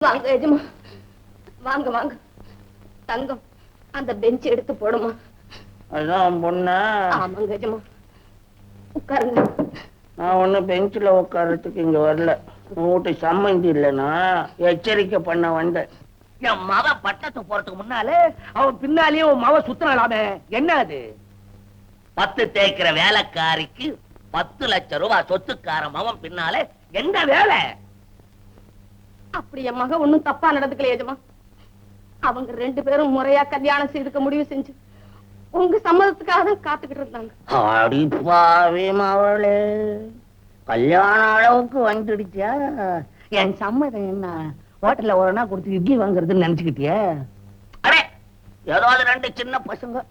வாங்க எஜமா, வாங்க வாங்க. தங்கம், அந்த பெஞ்ச் எடுத்து போடுமா. அதான் பொண்ணு. ஆமாங்க எஜமா, உட்காருங்க. நான் ஒண்ணு பெஞ்சில உட்காரத்துக்கு இங்க வரல. வீட்டு சம்மந்தி இல்லைன்னா எச்சரிக்கை பண்ண வந்தேன். என் மவ பட்டத்து போறதுக்கு முன்னாலே அவன் பின்னாலேயே உன் மவ சுத்தலாமே. என்ன அது? 10 தேய்க்கிற வேலைக்காரிக்கு 10 லட்சம் ரூபாய் சொத்துக்கார மவன் பின்னாலே என்ன வேலை? அப்படி என் மக ஒண்ணும் தப்பா நடந்துக்கல எஜமா. அவங்க 2 பேரும் முறையா கல்யாணம் செய்துக்க முடிவு செஞ்சு உங்க சம்மதத்துக்காக தான் காத்துக்கிட்டு இருந்தாங்க. அடிப்பாவே மவளே, கல்யாண அளவுக்கு வந்துடுச்சா? என் சம்மதம் என்ன? ஹோட்டல்ல ஒரு நாள் கொடுத்து இட்லி வாங்குறதுன்னு நினைச்சுக்கிட்டிய? அடே, ஏதாவது 2 சின்ன பசங்க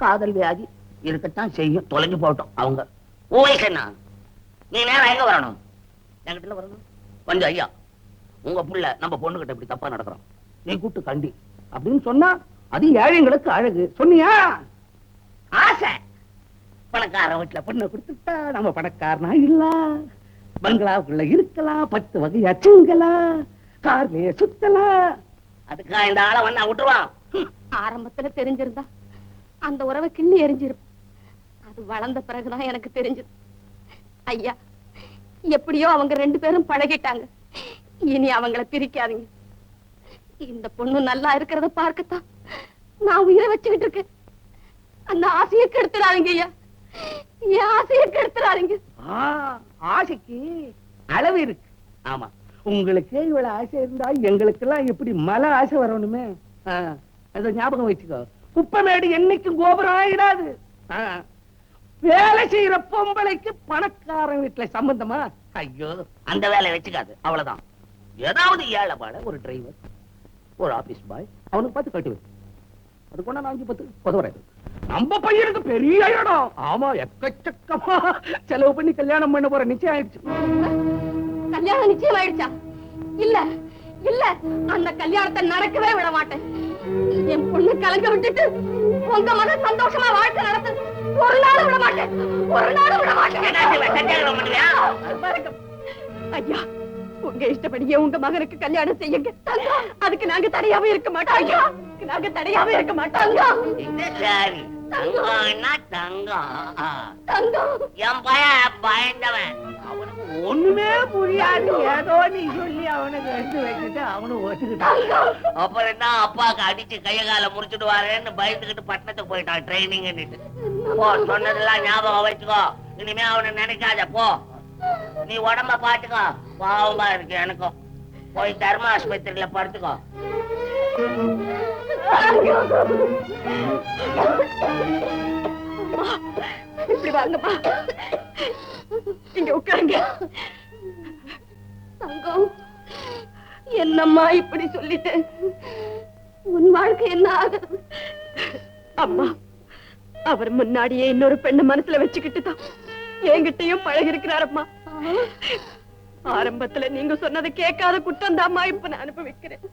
காதல் வியாதி இருக்கத்தான் செய்யும். தொலைஞ்சு போட்டோம் அவங்க. ஓய்கண்ணா, நீ நேரம் எங்க வரணும்? என்கிட்ட வரணும். கொஞ்சம் ஐயா, உங்க புள்ள நம்ம பொண்ணுகிட்ட இப்படி தப்பா நடக்கிறோம், நீ கூட்டு கண்டி அப்படின்னு சொன்னா அது ஏழைங்களுக்கு அழகு. சொன்னியா? ஆசை. பணக்கார வீட்டுல பொண்ணை கொடுத்துட்டா நம்ம பணக்காரனா இல்ல, பங்களாவுக்குள்ள இருக்கலாம், 10 வகை அச்சுங்கலாம், கார்லயே சுத்தலாம். அதுக்கா இந்த ஆளை வந்தா விட்டுருவான். ஆரம்பத்துல தெரிஞ்சிருந்தா அந்த உறவை கிள்ளி எரிஞ்சிருப்ப. அது வளர்ந்த பிறகுதான் எனக்கு தெரிஞ்சது. ஐயா, எப்படியோ அவங்க 2 பேரும் பழகிட்டாங்க. இனி அவங்கள பிரிக்காதீங்க. இந்த பொண்ணு நல்லா இருக்கிறத பார்க்கத்தான் நான் உயிரை வச்சுக்கிட்டு இருக்கேன். அந்த ஆசையை கெடுத்துறாதீங்க ஐயா, என் ஆசையை கெடுத்துறாதீங்க. ஆசைக்கு அளவு இருக்கு. ஆமா, உங்களுக்கு இவ்வளவு ஆசை இருந்தா எங்களுக்கு எல்லாம் எப்படி மலை ஆசை வரணுமே. அத ஞாபகம் வச்சுக்கோ. குப்பமேடு என்னைக்கும் கோபுரம் ஆயிடாது. வேலை செய்யற பொம்பளைக்கு பணக்காரன் வீட்டுல சம்பந்தமா? ஐயோ, அந்த வேலையை வச்சுக்காது. அவ்வளவுதான். ஏதாவது ஏழை பாட ஒரு டிரைவர், ஒரு ஆபீஸ் பாய் அவனுக்கு பார்த்து கட்டி வை. அது கொண்டா 5-10 உதவுறது. நம்ம பையனுக்கு பெரிய இடம். ஆமா, எக்கச்சக்கமா செலவு பண்ணி கல்யாணம் பண்ண போற நிச்சயம் ஆயிடுச்சு. கல்யாணம் நிச்சயம் ஆயிடுச்சா? இல்ல இல்ல, அந்த கல்யாணத்தை நடக்கவே விட மாட்டேன். என் பொண்ணு கலங்க விட்டுட்டு உங்க மகன் சந்தோஷமா வாழ்க்கை நடத்து ஒரு நாள் விட மாட்டேன், ஒரு நாள் விட மாட்டேன். ஐயா, உங்க இஷ்டப்படியே உங்க மகனுக்கு கல்யாணம் செய்யுங்க. அதுக்கு நாங்க தடையாவே இருக்க மாட்டோம். ஐயா, நாங்க தடையாவே இருக்க மாட்டோம். என் பையன் பயந்தவன், அவனுக்கு ஒண்ணுமே புரியாது. ஏதோ நீ சொல்லி அவனுக்கு எடுத்து வச்சுட்டு அவனு ஓட்டுக்கிட்டான். அப்புறம் என்ன, அப்பாவுக்கு அடிச்சு கைய கால முடிச்சுடுவாருன்னு பயந்துகிட்டு பட்டணத்துக்கு போயிட்டான் ட்ரைனிங். போ, சொன்னதெல்லாம் ஞாபகம் வச்சுக்கோ. இனிமே அவனை நினைக்காத. போ, நீ உடம்ப பாத்துக்கோ. பாவமா இருக்கு எனக்கும். போய் தர்ம ஆஸ்பத்திரியில படுத்துக்கோ. இப்படி வாங்கப்பா, இங்க உட்காருங்க. தங்கம், என்னம்மா இப்படி சொல்லிட்டு உன் வாழ்க்கை என்ன ஆகுது? அம்மா, அவர் முன்னாடியே இன்னொரு பெண்ணை மனசுல வச்சுக்கிட்டு தான் என்கிட்டயும் பழகி இருக்கிறாரம்மா. ஆரம்பத்துல நீங்க சொன்னதை கேட்காத குற்றம் தாம்மா இப்ப நான் அனுபவிக்கிறேன்.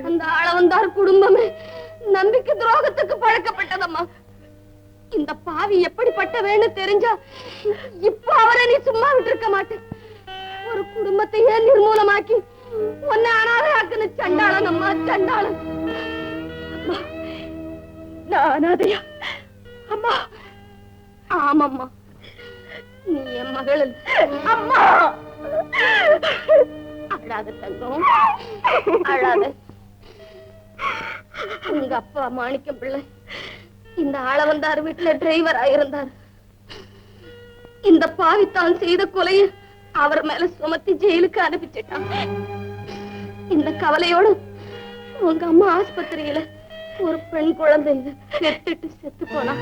அந்த ஆளவந்தார் குடும்பமே நம்பிக்கை துரோகத்துக்கு பழக்கப்பட்டதம்மா. இந்த பாவி எப்படிப்பட்டவேன்னு தெரிஞ்சா இப்ப அவரை நீ சும்மா விட்டு இருக்க மாட்டேன். ஒரு குடும்பத்தையே நிர்மூலமாக்கி உன்னை அனாதையாக்குன சண்டாளன் அம்மா, சண்டாளன். அம்மா, நான் அனாதையா? அம்மா, ஆமாம்மா, நீ என் மகள். அம்மா, அழாத தங்கம், அழாத. உங்க அப்பா மாணிக்கம் பிள்ளை இந்த ஆளவந்தார் வீட்டுல டிரைவர் ஆயிருந்தார். இந்த பாவித்தான் செய்த கொலையை அவர் மேல சுமத்தி ஜெயிலுக்கு அனுப்பிச்சிட்டான். இந்த கவலையோடு உங்க அம்மா ஆஸ்பத்திரியில ஒரு பெண் குழந்தை பெத்துட்டு செத்து போனா.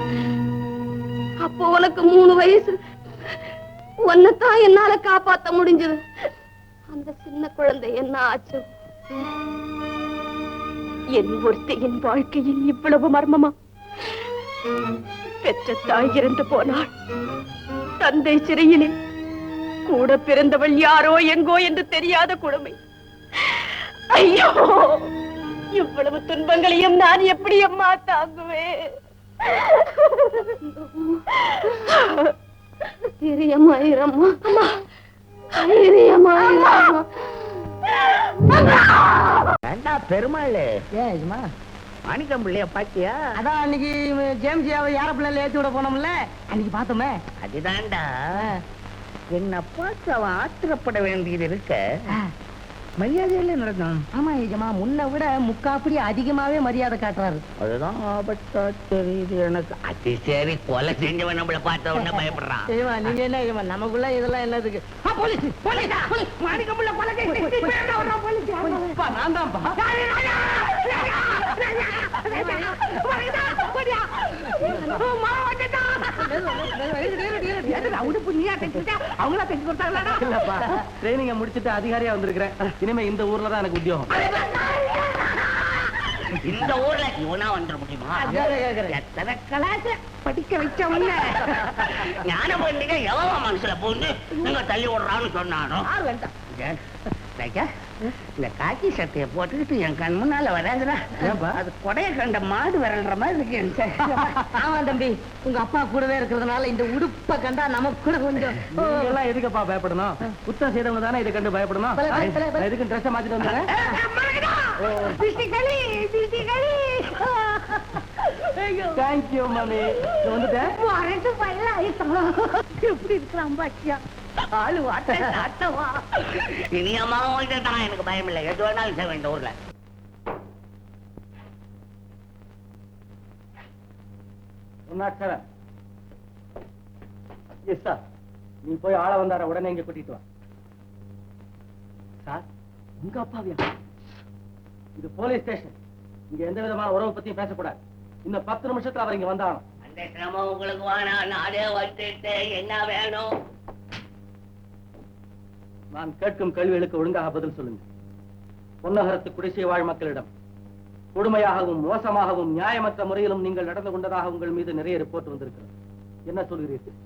அப்போ உனக்கு 3 வயசு. உன்னைத்தான் என்னால காப்பாத்த முடிஞ்சது. அந்த சின்ன குழந்தை என்ன ஆச்சு? என் ஒருத்தையின் வாழ்க்கையில் இவ்வளவு மர்மமா? பெற்ற தாய் இறந்து போனாள், தந்தை சிறையிலே, கூட பிறந்தவள் யாரோ எங்கோ என்று தெரியாத கொடுமை. ஐயோ, இவ்வளவு துன்பங்களையும் நான் எப்படி அம்மா தாங்குவேன்? தைரியமாயிரம்மா, தைரியமாயிரம்மா. ஏண்டா பெருமாள் ஏமா மாணிக்கம் பிள்ளைய பாத்தியா? அதான் அன்னைக்கு ஜேம்ஸ் ஏரோப்ளேன்ல ஏத்தி விட போனோம்ல, அன்னைக்கு பார்த்தோமே. அதுதான்டா என்ன பார்த்து அவன் ஆத்திரப்பட வேண்டியது இருக்க மரியாதையில நடந்தான். ஆமா ஏஜமா, முன்ன விட முக்காப்படி அதிகமாவே மரியாதை காட்டுறாரு. அதுதான் ஆபத்தா தெரியுது எனக்கு. அது சரி, கொலை செஞ்சவன் நம்மள பார்த்த உடனே பயப்படுறான். ஏமா நீங்க என்ன ஏமா, நமக்குள்ள இதெல்லாம் என்னதுக்கு? போலீஸ் போலீஸ் மாணிக்கம் பிள்ளை கொலை நான் தான்ப்பா. ட்ரைனிங்க முடிச்சிட்டு அதிகாரியா வந்திருக்கிறேன். இனிமே இந்த ஊர்ல தான் எனக்கு உத்தியோகம். இந்த ஊர்ல இவனா வந்துட முடியுமா? எத்தனை கலாச்ச படிக்க வச்சவங்க ஞான பண்டிகை எவன் மனசுல போந்து நீங்க தள்ளி விடுறான்னு சொன்னானோ. இந்த காக்கி சட்டையை போட்டுக்கிட்டு என் கண் முன்னால வராதுடா. அது கொடைய கண்ட மாடு விரல்ற மாதிரி இருக்கு. ஆமா தம்பி, உங்க அப்பா கூடவே இருக்கிறதுனால இந்த உடுப்ப கண்டா நமக்கு கூட கொஞ்சம். எல்லாம் எதுக்குப்பா பயப்படணும்? குத்தம் செய்தவங்க தானே இதை கண்டு பயப்படணும். எதுக்கு ட்ரெஸ் மாத்திட்டு வந்தாங்க? தேங்க்யூ மாமி. வந்துட்டேன். எப்படி இருக்கிறான் பாக்கியா? ஆளு வாட்டவா. இனி அம்மா தான் எனக்கு பயம் இல்லை. எது வேணாலும் செய்ய வேண்டிய ஊர்ல. நீ போய் ஆள வந்தார உடனே இங்க கூட்டிட்டு வா. சார், உங்க அப்பாவியா? இது போலீஸ் ஸ்டேஷன். இங்க எந்த விதமான உறவை பத்தியும் பேசக்கூடாது. இன்னும் 10 நிமிஷத்துல அவர் இங்க வந்தாலும். அந்த சிரமம் உங்களுக்கு வேணாம். நானே வந்துட்டு என்ன வேணும்? நான் கேட்கும் கேள்விகளுக்கு ஒழுங்காக பதில் சொல்லுங்க. பொன்னகரத்து குடிசை வாழ் மக்களிடம் கொடுமையாகவும் மோசமாகவும் நியாயமற்ற முறையிலும் நீங்கள் நடந்து கொண்டதாக உங்கள் மீது நிறைய ரிப்போர்ட் வந்திருக்கிறது. என்ன சொல்கிறீர்கள்?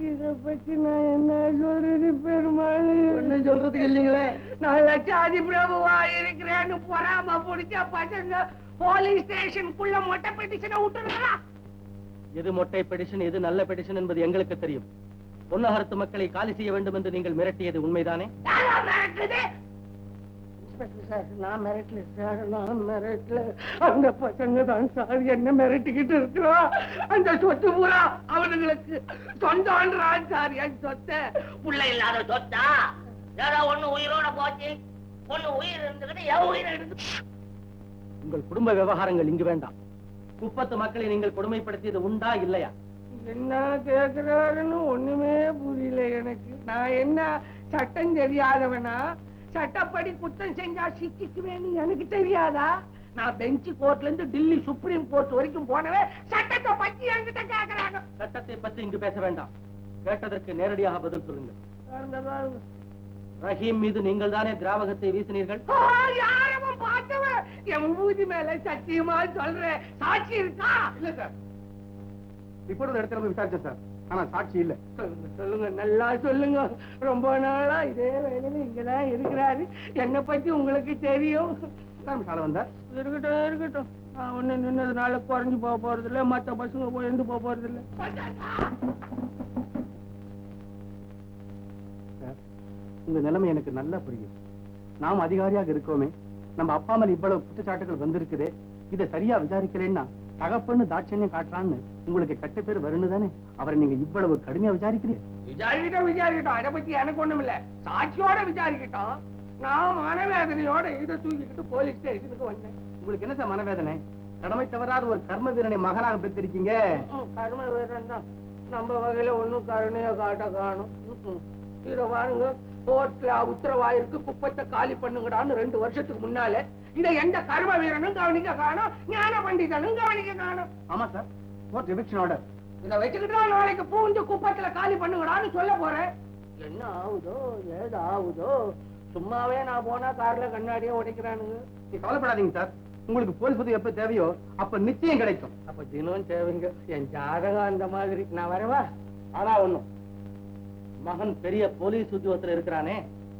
இதை பத்தி நான் என்ன சொல்றது பெருமாள்? என்ன சொல்றதுக்கு இல்லைங்களே. நான் லட்சாதி பிரபுவா இருக்கிறேன்னு பொறாம பிடிச்ச பசங்க போலீஸ் ஸ்டேஷனுக்குள்ள மொட்டை பெட்டிஷனை விட்டுருக்கலாம். எது மொட்டை பெட்டிஷன், எது நல்ல பெட்டிஷன் என்பது எங்களுக்கு தெரியும். பொன்னகரத்து மக்களை காலி செய்ய வேண்டும் என்று நீங்கள் மிரட்டியது உண்மைதானே? நான் மிரட்டல சார், நான் மிரட்டல. அந்த பசங்க தான் சார் என்ன மிரட்டிக்கிட்டு இருக்கிறோம். அந்த சொத்து பூரா அவனுங்களுக்கு சொந்தம்ன்றான் சார். என் சொத்தை புள்ள இல்லாத சொத்தா? ஏதோ ஒண்ணு உயிரோட போச்சு, ஒண்ணு உயிர் இருந்துகிட்டு எவ உயிரை எடுத்து. உங்கள் குடும்ப விவகாரங்கள் இங்கு வேண்டாம். குப்பத்து மக்களை நீங்கள் கொடுமைப்படுத்தியது உண்டா இல்லையா? என்ன கேட்கிறாருன்னு ஒண்ணுமே புரியல எனக்கு. நான் என்ன சட்டம் தெரியாதவனா? சட்டப்படி குற்றம் செஞ்சா சிக்கிக்குவேன்னு எனக்கு தெரியாதா? நான் பெஞ்ச் கோர்ட்ல இருந்து டெல்லி சுப்ரீம் கோர்ட் வரைக்கும் போனவே சட்டத்தை பத்தி என்கிட்ட கேட்கிறாங்க. சட்டத்தை பத்தி இங்கு பேச வேண்டாம். கேட்டதற்கு நேரடியாக பதில் சொல்லுங்க. ரஹீம் மீது நீங்கள் தானே திராவகத்தை வீசினீர்கள்? யாரும் பார்த்தவன் என் ஊதி மேல சத்தியமா சொல்றேன். சாட்சி இருக்கா? இல்ல சார். இப்பொழுது இடத்துல விசாரிச்சேன் சார், ஆனா சாட்சி இல்ல. சொல்லுங்க, நல்லா சொல்லுங்க. ரொம்ப நாளா இதே வேலையில இங்கதான் இருக்கிறாரு. என்னை பத்தி உங்களுக்கு தெரியும். இருக்கட்டும் இருக்கட்டும். நான் ஒண்ணு நின்னதுனால குறைஞ்சு போக போறது இல்ல, மத்த பசங்க போய் எந்த போக போறது இல்ல. உங்க நிலைமை எனக்கு நல்லா புரியும். நாம் அதிகாரியாக இருக்கோமே, நம்ம அப்பா மேல இவ்வளவு குற்றச்சாட்டுகள் வந்திருக்குது. இதை சரியா விசாரிக்கலன்னா தகப்பன்னு தாட்சண்யம் காட்டுறான்னு உங்களுக்கு கட்ட பேர் வருன்னு தானே அவரை நீங்க இவ்வளவு கடுமையா விசாரிக்கிறீங்க? விசாரிக்கிட்டோம். அதை பத்தி எனக்கு ஒண்ணும் இல்ல. சாட்சியோட விசாரிக்கிட்டோம். நான் மனவேதனையோட இதை தூக்கிக்கிட்டு போலீஸ் ஸ்டேஷனுக்கு வந்தேன். உங்களுக்கு என்ன சார் மனவேதனை? கடமை தவறாத ஒரு கர்ம வீரனை மகனாக பெற்றிருக்கீங்க. கர்ம வீரன் தான். நம்ம வகையில ஒண்ணும் கருணையா காட்ட காணும். இத பாருங்க, கோர்ட்ல உத்தரவாயிருக்கு குப்பத்தை காலி பண்ணுங்கடான்னு 2 வருஷத்துக்கு முன்னாலே இதை எந்த கர்ம வீரனும் கவனிக்க காணும், ஞான பண்டிதனும் கவனிக்க காணும். ஆமா சார், கோர்ட் எவிக்ஷன் ஆர்டர். இதை வச்சுக்கிட்டா நாளைக்கு பூந்து குப்பத்துல காலி பண்ணுங்கடான்னு சொல்ல போறேன். என்ன ஆகுதோ ஏது ஆகுதோ, சும்மாவே நான் போனா கார்ல கண்ணாடியே உடைக்கிறானுங்க. நீ கவலைப்படாதீங்க சார், உங்களுக்கு போலீஸ் பத்தி எப்ப தேவையோ அப்ப நிச்சயம் கிடைக்கும். அப்ப தினம் தேவைங்க. என் ஜாதகம் அந்த மாதிரி. நான் வரவா? ஆனா ஒண்ணும், மகன் பெரிய போலீஸ் உத்தியோகத்துல இருக்கிறானே,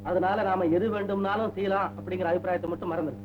அதனால நாம எது வேண்டும்னாலும் செய்யலாம் அப்படிங்கிற அபிப்பிராயத்தை மட்டும் மறந்துரு.